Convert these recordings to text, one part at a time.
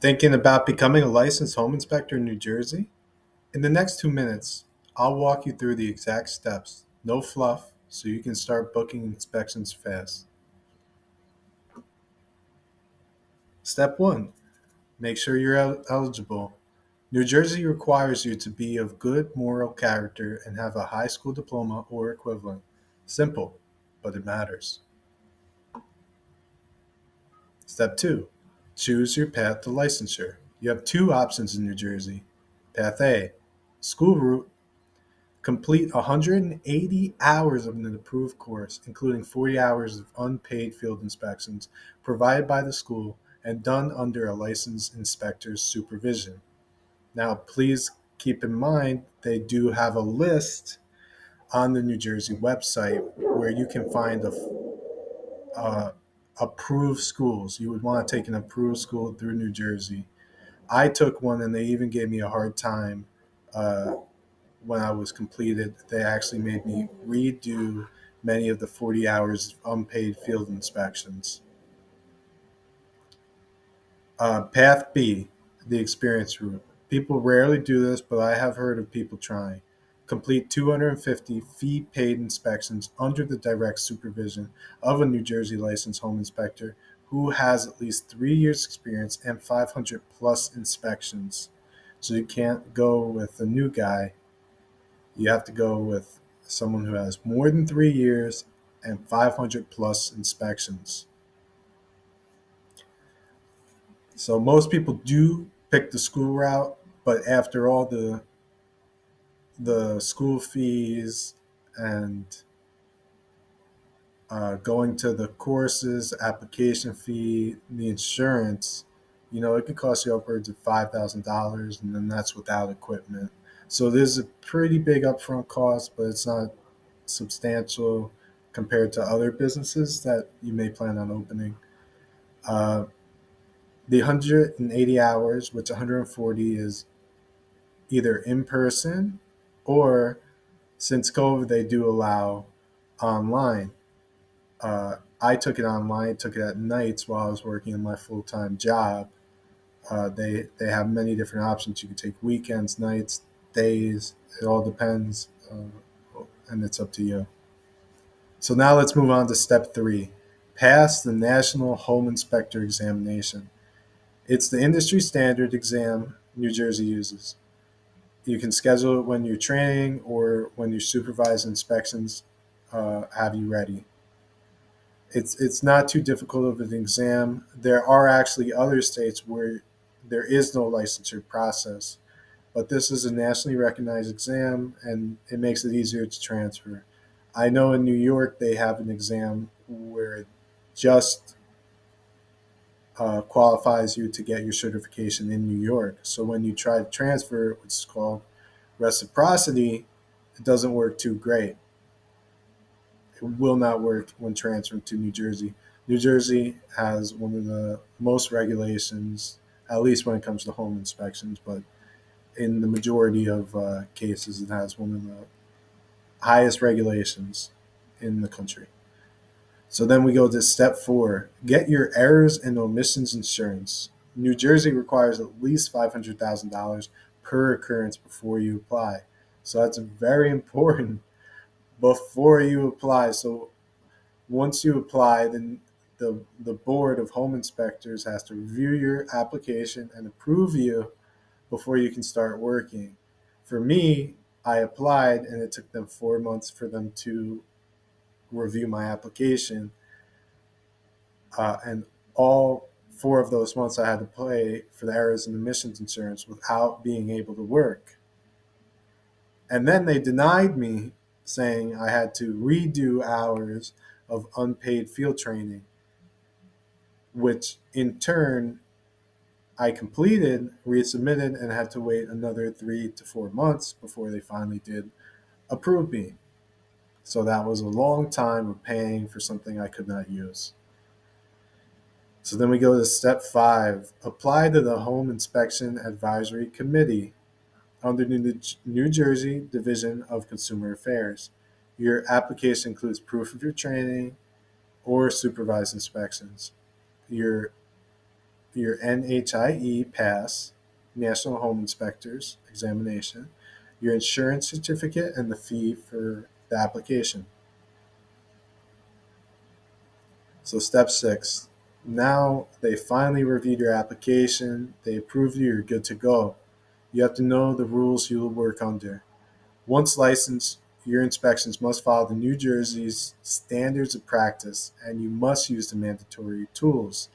Thinking about becoming a licensed home inspector in New Jersey? In the next 2 minutes, I'll walk you through the exact steps, no fluff, so you can start booking inspections fast. Step 1. Make sure you're eligible. New Jersey requires you to be of good moral character and have a high school diploma or equivalent. Simple, but it matters. Step 2. Choose your path to licensure. You have two options in New Jersey. Path A, school route. Complete 180 hours of an approved course, including 40 hours of unpaid field inspections provided by the school and done under a licensed inspector's supervision. Now, please keep in mind they do have a list on the New Jersey website where you can find uh, approved schools. You would want to take an approved school through New Jersey. I took one and they even gave me a hard time uh, when I was completed. They actually made me redo many of the 40 hours of unpaid field inspections. Path B, the experience route. People rarely do this, but I have heard of people trying. Complete 250 fee paid inspections under the direct supervision of a New Jersey licensed home inspector who has at least 3 years' experience and 500 plus inspections. So you can't go with a new guy. You have to go with someone who has more than 3 years and 500 plus inspections. So most people do pick the school route, but after all the school fees and going to the courses, application fee, the insurance, it could cost you upwards of $5,000, and then that's without equipment. So there's a pretty big upfront cost, but it's not substantial compared to other businesses that you may plan on opening. Uh, the 180 hours, which 140 is either in person or since COVID, they do allow online. I took it online, took it at nights while I was working in my full time job. They have many different options. You can take weekends, nights, days. It all depends, and it's up to you. So now let's move on to step 3. Pass the National Home Inspector Examination. It's the industry standard exam New Jersey uses. You can schedule it when you're training or when your supervised inspections have you ready. It's not too difficult of an exam. There are actually other states where there is no licensure process, but this is a nationally recognized exam and it makes it easier to transfer. I know in New York they have an exam where it just qualifies you to get your certification in New York. So when you try to transfer, which is called reciprocity, it doesn't work too great. It will not work when transferring to New Jersey. New Jersey has one of the most regulations, at least when it comes to home inspections, but in the majority of cases, it has one of the highest regulations in the country. So then we go to step 4. Get your errors and omissions insurance. New Jersey requires at least $500,000 per occurrence before you apply. So that's very important before you apply. So once you apply, then the board of home inspectors has to review your application and approve you before you can start working. For me, I applied and it took them 4 months for them to review my application. And all 4 of those months I had to pay for the errors and omissions insurance without being able to work. And then they denied me, saying I had to redo hours of unpaid field training, which in turn I completed, resubmitted, and had to wait another 3 to 4 months before they finally did approve me. So that was a long time of paying for something I could not use. So then we go to step 5. Apply to the Home Inspection Advisory Committee under the New Jersey Division of Consumer Affairs. Your application includes proof of your training or supervised inspections. Your your NHIE pass, National Home Inspectors examination, your insurance certificate, and the fee for the application. So, step six. Now they finally reviewed your application, they approved you, you're good to go. You have to know the rules you will work under. Once licensed, your inspections must follow the New Jersey's standards of practice, and you must use the mandatory tools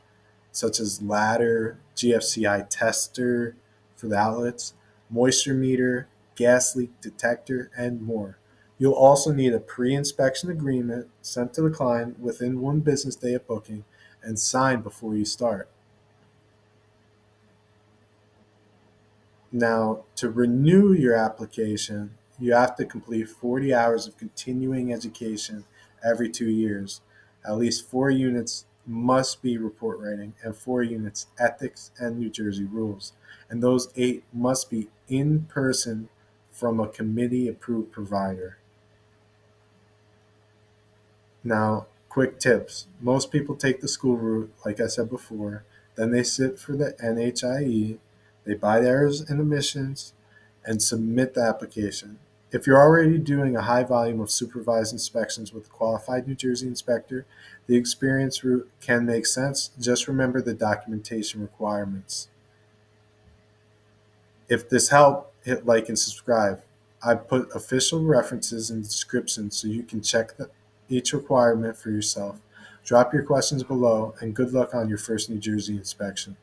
such as ladder, GFCI tester for the outlets, moisture meter, gas leak detector, and more. You'll also need a pre inspection agreement sent to the client within 1 business day of booking and signed before you start. Now, to renew your application, you have to complete 40 hours of continuing education every 2 years. At least 4 units must be report writing and 4 units ethics and New Jersey rules. And those 8 must be in person from a committee approved provider. Now, quick tips. Most people take the school route, like I said before, then they sit for the NHIE, they buy the errors and omissions, and submit the application. If you're already doing a high volume of supervised inspections with a qualified New Jersey inspector, the experience route can make sense. Just remember the documentation requirements. If this helped, hit like and subscribe. I put official references in the description so you can check each requirement for yourself. Drop your questions below, and good luck on your first New Jersey inspection.